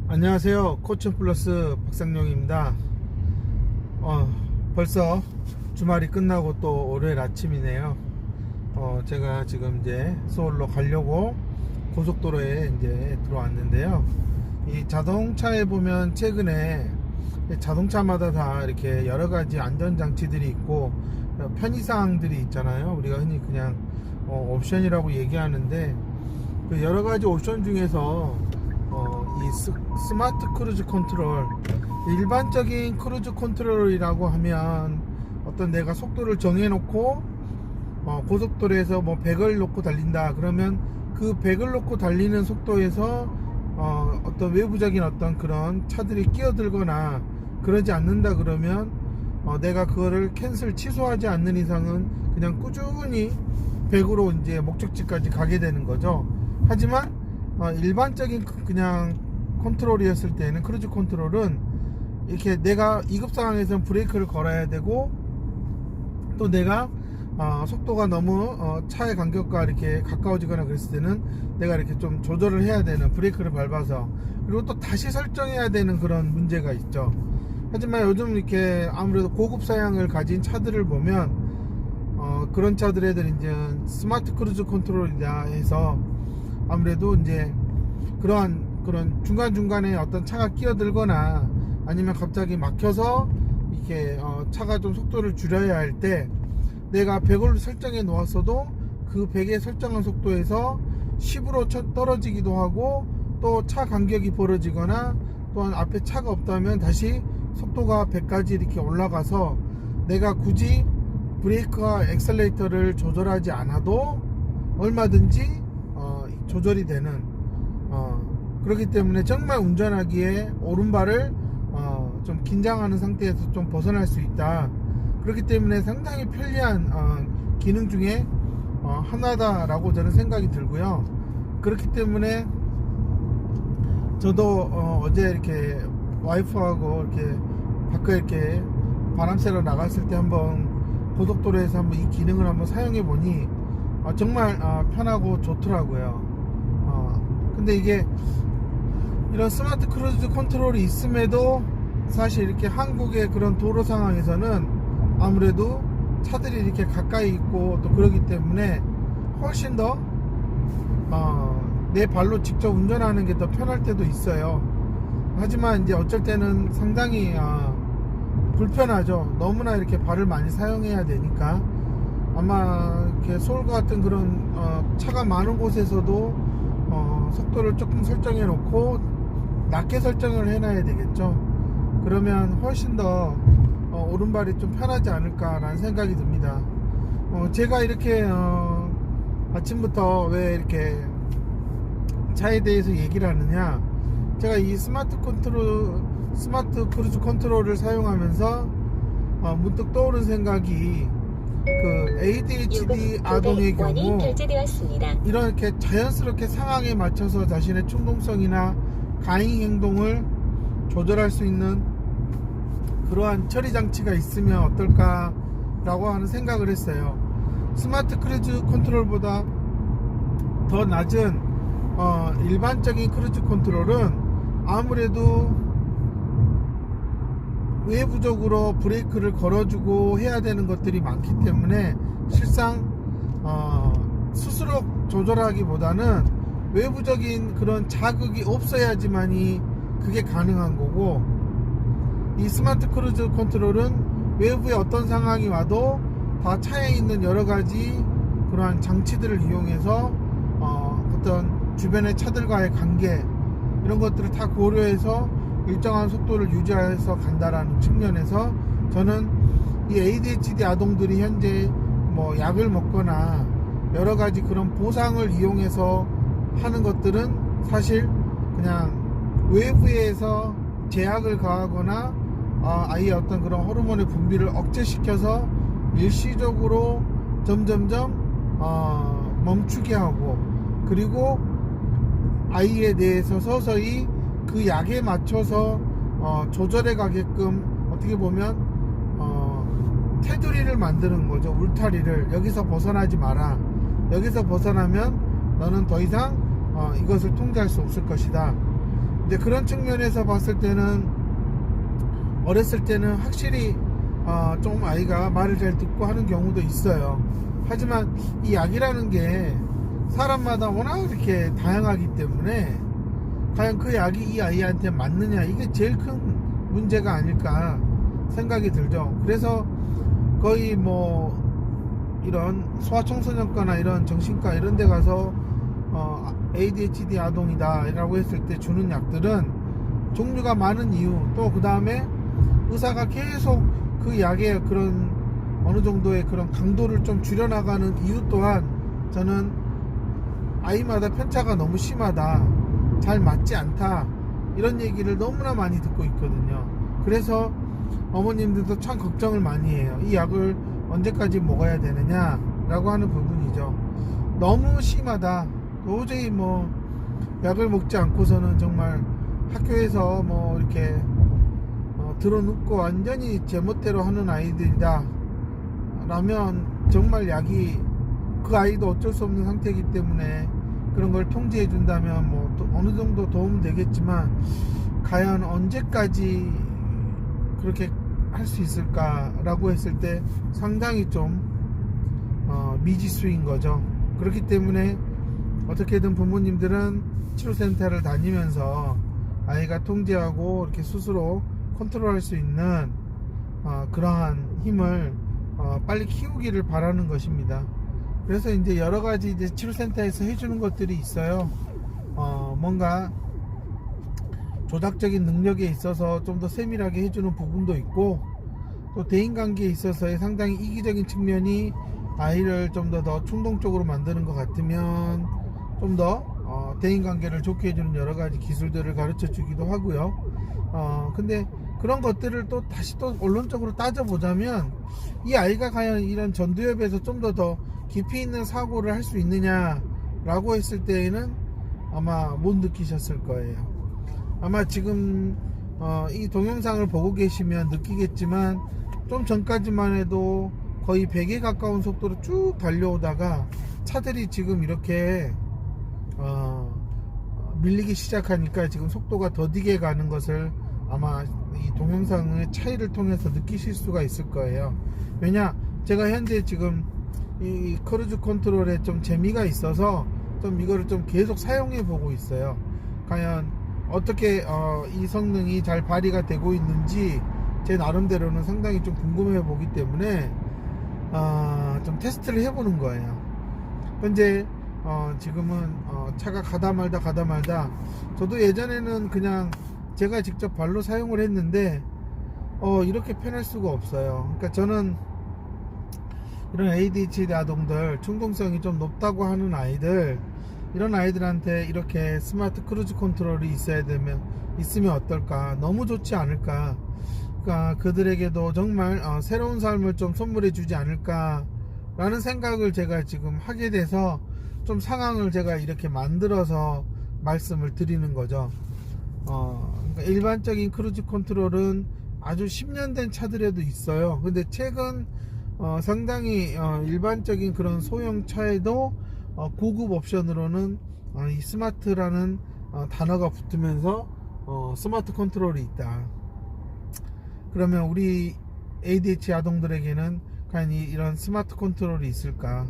안녕하세요. 코치 플러스 박상용입니다. 벌써 주말이 끝나고 또 월요일 아침이네요. 제가 지금 이제 서울로 가려고 고속도로에 이제 들어왔는데요. 이 자동차에 보면 최근에 자동차마다 다 이렇게 여러 가지 안전장치들이 있고 편의사항들이 있잖아요. 우리가 흔히 그냥 옵션이라고 얘기하는데 그 여러 가지 옵션 중에서 이 스마트 크루즈 컨트롤, 일반적인 크루즈 컨트롤이라고 하면 어떤 내가 속도를 정해놓고 고속도로에서 뭐 100을 놓고 달린다 그러면 그 100을 놓고 달리는 속도에서 어떤 외부적인 어떤 그런 차들이 끼어들거나 그러지 않는다 그러면 내가 그거를 취소하지 않는 이상은 그냥 꾸준히 100으로 이제 목적지까지 가게 되는 거죠. 하지만 일반적인 그냥 컨트롤이었을 때는 크루즈 컨트롤은 이렇게 내가 위급 상황에서는 브레이크를 걸어야 되고 또 내가 속도가 너무 차의 간격과 이렇게 가까워지거나 그랬을 때는 내가 이렇게 좀 조절을 해야 되는, 브레이크를 밟아서, 그리고 또 다시 설정해야 되는 그런 문제가 있죠. 하지만 요즘 이렇게 아무래도 고급 사양을 가진 차들을 보면 그런 차들애들 이제 스마트 크루즈 컨트롤이다 해서 아무래도 이제 그런 중간중간에 어떤 차가 끼어들거나 아니면 갑자기 막혀서 이렇게 차가 좀 속도를 줄여야 할 때 내가 100을 설정해 놓았어도 그 100에 설정한 속도에서 10으로 떨어지기도 하고 또 차 간격이 벌어지거나 또한 앞에 차가 없다면 다시 속도가 100까지 이렇게 올라가서 내가 굳이 브레이크와 엑셀레이터를 조절하지 않아도 얼마든지 조절이 되는 그렇기 때문에 정말 운전하기에 오른발을 좀 긴장하는 상태에서 좀 벗어날 수 있다. 그렇기 때문에 상당히 편리한 기능 중에 하나다라고 저는 생각이 들고요. 그렇기 때문에 저도 어제 이렇게 와이프하고 이렇게 밖에 이렇게 바람 쐬러 나갔을 때 한번 고속도로에서 한번 이 기능을 한번 사용해 보니 정말 편하고 좋더라고요. 근데 이게 이런 스마트 크루즈 컨트롤이 있음에도 사실 이렇게 한국의 그런 도로 상황에서는 아무래도 차들이 이렇게 가까이 있고 또 그러기 때문에 훨씬 더 내 발로 직접 운전하는 게 더 편할 때도 있어요. 하지만 이제 어쩔 때는 상당히 불편하죠. 너무나 이렇게 발을 많이 사용해야 되니까 아마 이렇게 서울과 같은 그런 차가 많은 곳에서도 속도를 조금 설정해 놓고 낮게 설정을 해 놔야 되겠죠. 그러면 훨씬 더 오른발이 좀 편하지 않을까 라는 생각이 듭니다. 제가 이렇게 아침부터 왜 이렇게 차에 대해서 얘기를 하느냐, 제가 이 스마트 크루즈 컨트롤을 사용하면서 문득 떠오른 생각이 그 ADHD 아동의 경우 이렇게 자연스럽게 상황에 맞춰서 자신의 충동성이나 가행 행동을 조절할 수 있는 그러한 처리 장치가 있으면 어떨까 라고 하는 생각을 했어요. 스마트 크루즈 컨트롤보다 더 낮은 일반적인 크루즈 컨트롤은 아무래도 외부적으로 브레이크를 걸어주고 해야 되는 것들이 많기 때문에 실상 스스로 조절하기보다는 외부적인 그런 자극이 없어야지만이 그게 가능한 거고, 이 스마트 크루즈 컨트롤은 외부에 어떤 상황이 와도 다 차에 있는 여러 가지 그러한 장치들을 이용해서 어떤 주변의 차들과의 관계 이런 것들을 다 고려해서 일정한 속도를 유지해서 간다라는 측면에서 저는 이 ADHD 아동들이 현재 뭐 약을 먹거나 여러 가지 그런 보상을 이용해서 하는 것들은 사실 그냥 외부에서 제약을 가하거나 아이의 어떤 그런 호르몬의 분비를 억제시켜서 일시적으로 점점점 멈추게 하고, 그리고 아이에 대해서 서서히 그 약에 맞춰서 조절해 가게끔 어떻게 보면 테두리를 만드는 거죠. 울타리를. 여기서 벗어나지 마라. 여기서 벗어나면 너는 더 이상 이것을 통제할 수 없을 것이다. 이제 그런 측면에서 봤을 때는 어렸을 때는 확실히 좀 아이가 말을 잘 듣고 하는 경우도 있어요. 하지만 이 약이라는 게 사람마다 워낙 이렇게 다양하기 때문에 과연 그 약이 이 아이한테 맞느냐, 이게 제일 큰 문제가 아닐까 생각이 들죠. 그래서 거의 뭐 이런 소아청소년과나 이런 정신과 이런 데 가서 ADHD 아동이다 라고 했을 때 주는 약들은 종류가 많은 이유, 또 그 다음에 의사가 계속 그 약의 그런 어느 정도의 그런 강도를 좀 줄여나가는 이유 또한 저는 아이마다 편차가 너무 심하다, 잘 맞지 않다, 이런 얘기를 너무나 많이 듣고 있거든요. 그래서 어머님들도 참 걱정을 많이 해요. 이 약을 언제까지 먹어야 되느냐 라고 하는 부분이죠. 너무 심하다, 도저히 뭐 약을 먹지 않고서는 정말 학교에서 뭐 이렇게 들어눕고 완전히 제멋대로 하는 아이들이다 라면 정말 약이 그 아이도 어쩔 수 없는 상태이기 때문에 그런 걸 통제해 준다면 뭐 어느 정도 도움은 되겠지만 과연 언제까지 그렇게 할 수 있을까 라고 했을 때 상당히 좀 미지수인 거죠. 그렇기 때문에 어떻게든 부모님들은 치료센터를 다니면서 아이가 통제하고 이렇게 스스로 컨트롤할 수 있는 그러한 힘을 빨리 키우기를 바라는 것입니다. 그래서 이제 여러 가지 이제 치료센터에서 해주는 것들이 있어요. 뭔가 조작적인 능력에 있어서 좀 더 세밀하게 해주는 부분도 있고, 또 대인관계에 있어서의 상당히 이기적인 측면이 아이를 좀 더 충동적으로 만드는 것 같으면 좀 더 대인관계를 좋게 해주는 여러 가지 기술들을 가르쳐 주기도 하고요. 근데 그런 것들을 또 다시 또 원론적으로 따져보자면 이 아이가 과연 이런 전두엽에서 좀 더 깊이 있는 사고를 할 수 있느냐 라고 했을 때에는 아마 못 느끼셨을 거예요. 아마 지금 이 동영상을 보고 계시면 느끼겠지만 좀 전까지만 해도 거의 100에 가까운 속도로 쭉 달려오다가 차들이 지금 이렇게 밀리기 시작하니까 지금 속도가 더디게 가는 것을 아마 이 동영상의 차이를 통해서 느끼실 수가 있을 거예요. 왜냐, 제가 현재 지금 이 크루즈 컨트롤에 좀 재미가 있어서 좀 이거를 좀 계속 사용해 보고 있어요. 과연 어떻게 이 성능이 잘 발휘가 되고 있는지 제 나름대로는 상당히 좀 궁금해 보기 때문에 좀 테스트를 해보는 거예요. 현재 지금은 차가 가다 말다 저도 예전에는 그냥 제가 직접 발로 사용을 했는데 이렇게 편할 수가 없어요. 그러니까 저는 이런 ADHD 아동들, 충동성이 좀 높다고 하는 아이들, 이런 아이들한테 이렇게 스마트 크루즈 컨트롤이 있으면 어떨까, 너무 좋지 않을까, 그러니까 그들에게도 정말 새로운 삶을 좀 선물해 주지 않을까 라는 생각을 제가 지금 하게 돼서 좀 상황을 제가 이렇게 만들어서 말씀을 드리는 거죠. 그러니까 일반적인 크루즈 컨트롤은 아주 10년 된 차들에도 있어요. 근데 최근 상당히 일반적인 그런 소형 차에도 고급 옵션으로는 이 스마트라는 단어가 붙으면서 스마트 컨트롤이 있다. 그러면 우리 ADHD 아동들에게는 과연 이런 스마트 컨트롤이 있을까?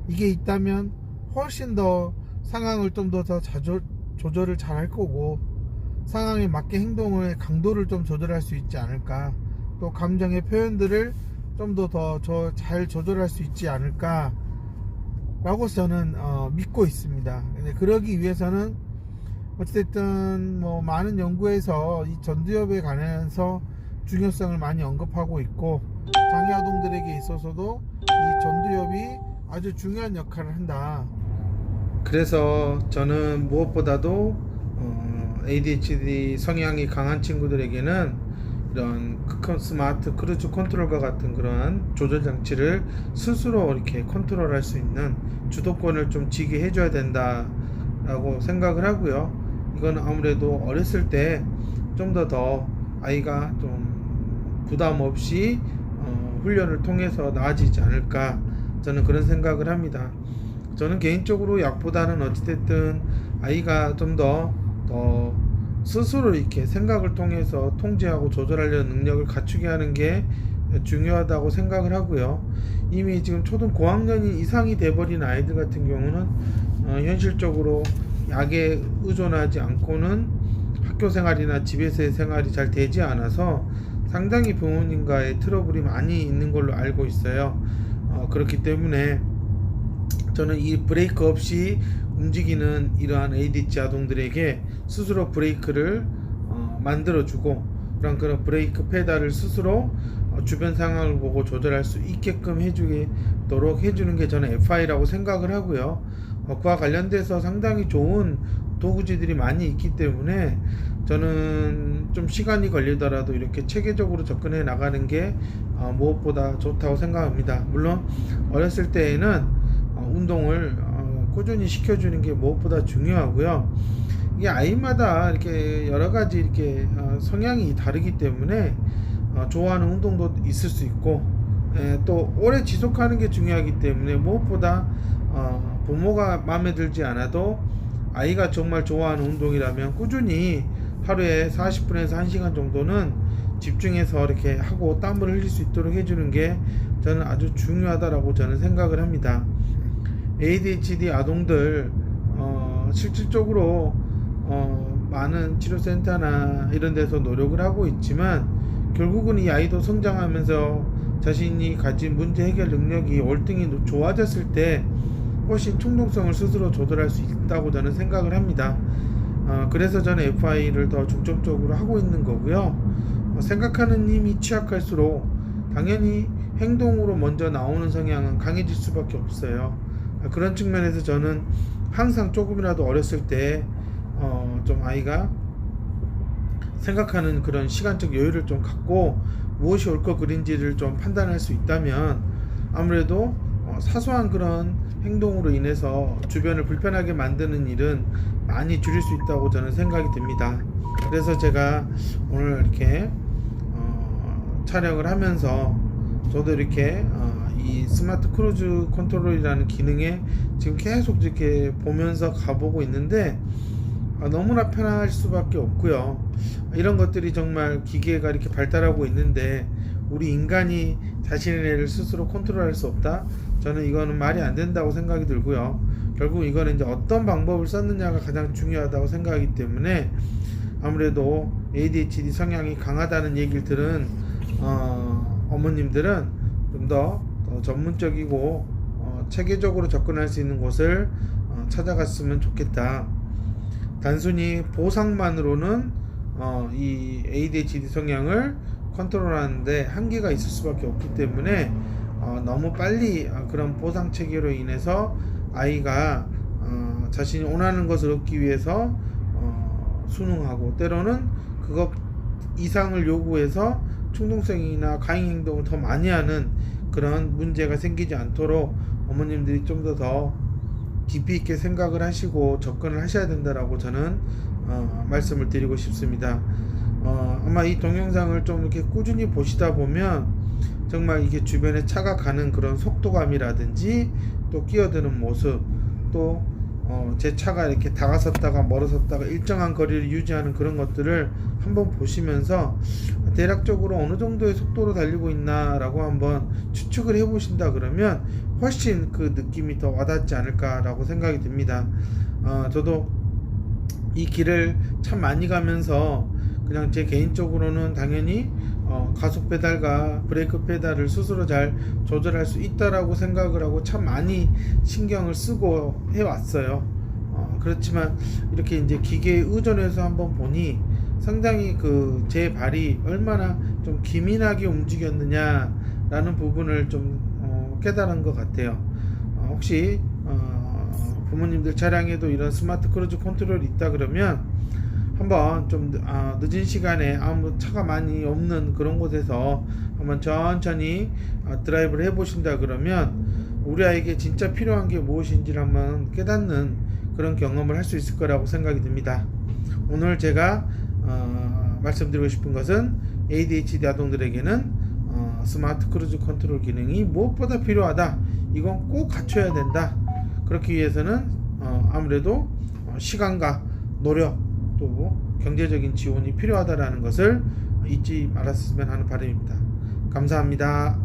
이게 있다면 훨씬 더 상황을 좀 더 조절을 잘 할 거고, 상황에 맞게 행동의 강도를 좀 조절할 수 있지 않을까, 또 감정의 표현들을 좀 더 잘 조절할 수 있지 않을까 라고 저는 믿고 있습니다. 그러기 위해서는 어쨌든 뭐 많은 연구에서 이 전두엽에 관해서 중요성을 많이 언급하고 있고, 장애 아동들에게 있어서도 이 전두엽이 아주 중요한 역할을 한다. 그래서 저는 무엇보다도 ADHD 성향이 강한 친구들에게는 이런 스마트 크루즈 컨트롤과 같은 그러한 조절 장치를 스스로 이렇게 컨트롤할 수 있는 주도권을 좀 쥐게 해줘야 된다라고 생각을 하고요. 이건 아무래도 어렸을 때 좀 더 아이가 좀 부담 없이 훈련을 통해서 나아지지 않을까, 저는 그런 생각을 합니다. 저는 개인적으로 약보다는 어찌됐든 아이가 좀 더 스스로 이렇게 생각을 통해서 통제하고 조절하려는 능력을 갖추게 하는 게 중요하다고 생각을 하고요. 이미 지금 초등 고학년이 이상이 돼버린 아이들 같은 경우는 현실적으로 약에 의존하지 않고는 학교 생활이나 집에서의 생활이 잘 되지 않아서 상당히 부모님과의 트러블이 많이 있는 걸로 알고 있어요. 그렇기 때문에 저는 이 브레이크 없이 움직이는 이러한 ADHD 아동들에게 스스로 브레이크를 만들어주고, 그런 브레이크 페달을 스스로 주변 상황을 보고 조절할 수 있게끔 해주도록 해주는 게 저는 FI라고 생각을 하고요. 그와 관련돼서 상당히 좋은 도구지들이 많이 있기 때문에 저는 좀 시간이 걸리더라도 이렇게 체계적으로 접근해 나가는 게 무엇보다 좋다고 생각합니다. 물론 어렸을 때에는 운동을 꾸준히 시켜주는 게 무엇보다 중요하고요. 이게 아이마다 이렇게 여러 가지 이렇게 성향이 다르기 때문에 좋아하는 운동도 있을 수 있고, 또 오래 지속하는 게 중요하기 때문에 무엇보다 부모가 마음에 들지 않아도 아이가 정말 좋아하는 운동이라면 꾸준히 하루에 40분에서 1시간 정도는 집중해서 이렇게 하고 땀을 흘릴 수 있도록 해주는 게 저는 아주 중요하다라고 저는 생각을 합니다. ADHD 아동들 실질적으로 많은 치료센터나 이런 데서 노력을 하고 있지만, 결국은 이 아이도 성장하면서 자신이 가진 문제 해결 능력이 월등히 좋아졌을 때 훨씬 충동성을 스스로 조절할 수 있다고 저는 생각을 합니다. 그래서 저는 FI를 더 중점적으로 하고 있는 거고요. 생각하는 힘이 취약할수록 당연히 행동으로 먼저 나오는 성향은 강해질 수밖에 없어요. 그런 측면에서 저는 항상 조금이라도 어렸을 때 좀 아이가 생각하는 그런 시간적 여유를 좀 갖고 무엇이 옳고 그른지를 좀 판단할 수 있다면 아무래도 사소한 그런 행동으로 인해서 주변을 불편하게 만드는 일은 많이 줄일 수 있다고 저는 생각이 듭니다. 그래서 제가 오늘 이렇게 촬영을 하면서 저도 이렇게 이 스마트 크루즈 컨트롤이라는 기능에 지금 계속 이렇게 보면서 가보고 있는데 너무나 편할 수밖에 없고요. 이런 것들이 정말 기계가 이렇게 발달하고 있는데 우리 인간이 자신의 뇌를 스스로 컨트롤할 수 없다? 저는 이거는 말이 안 된다고 생각이 들고요. 결국 이거는 이제 어떤 방법을 썼느냐가 가장 중요하다고 생각하기 때문에 아무래도 ADHD 성향이 강하다는 얘기를 들은 어머님들은 좀 더 전문적이고 체계적으로 접근할 수 있는 곳을 찾아갔으면 좋겠다. 단순히 보상만으로는 이 ADHD 성향을 컨트롤하는데 한계가 있을 수밖에 없기 때문에 너무 빨리 그런 보상 체계로 인해서 아이가 자신이 원하는 것을 얻기 위해서 순응하고, 때로는 그것 이상을 요구해서 충동성이나 강행 행동을 더 많이 하는 그런 문제가 생기지 않도록 어머님들이 좀 더 깊이 있게 생각을 하시고 접근을 하셔야 된다라고 저는 말씀을 드리고 싶습니다. 아마 이 동영상을 좀 이렇게 꾸준히 보시다 보면 정말 이게 주변에 차가 가는 그런 속도감이라든지 또 끼어드는 모습, 또 제 차가 이렇게 다가섰다가 멀어섰다가 일정한 거리를 유지하는 그런 것들을 한번 보시면서 대략적으로 어느 정도의 속도로 달리고 있나 라고 한번 추측을 해 보신다 그러면 훨씬 그 느낌이 더 와닿지 않을까 라고 생각이 듭니다. 저도 이 길을 참 많이 가면서 그냥 제 개인적으로는 당연히 가속 페달과 브레이크 페달을 스스로 잘 조절할 수 있다라고 생각을 하고 참 많이 신경을 쓰고 해왔어요. 그렇지만 이렇게 이제 기계에 의존해서 한번 보니 상당히 그 제 발이 얼마나 좀 기민하게 움직였느냐라는 부분을 좀 깨달은 것 같아요. 혹시 부모님들 차량에도 이런 스마트 크루즈 컨트롤이 있다 그러면 한번 좀 늦은 시간에 아무 차가 많이 없는 그런 곳에서 한번 천천히 드라이브를 해보신다 그러면 우리 아이에게 진짜 필요한 게 무엇인지를 한번 깨닫는 그런 경험을 할 수 있을 거라고 생각이 듭니다. 오늘 제가 말씀드리고 싶은 것은 ADHD 아동들에게는 스마트 크루즈 컨트롤 기능이 무엇보다 필요하다. 이건 꼭 갖춰야 된다. 그렇기 위해서는 아무래도 시간과 노력 또 경제적인 지원이 필요하다라는 것을 잊지 말았으면 하는 바람입니다. 감사합니다.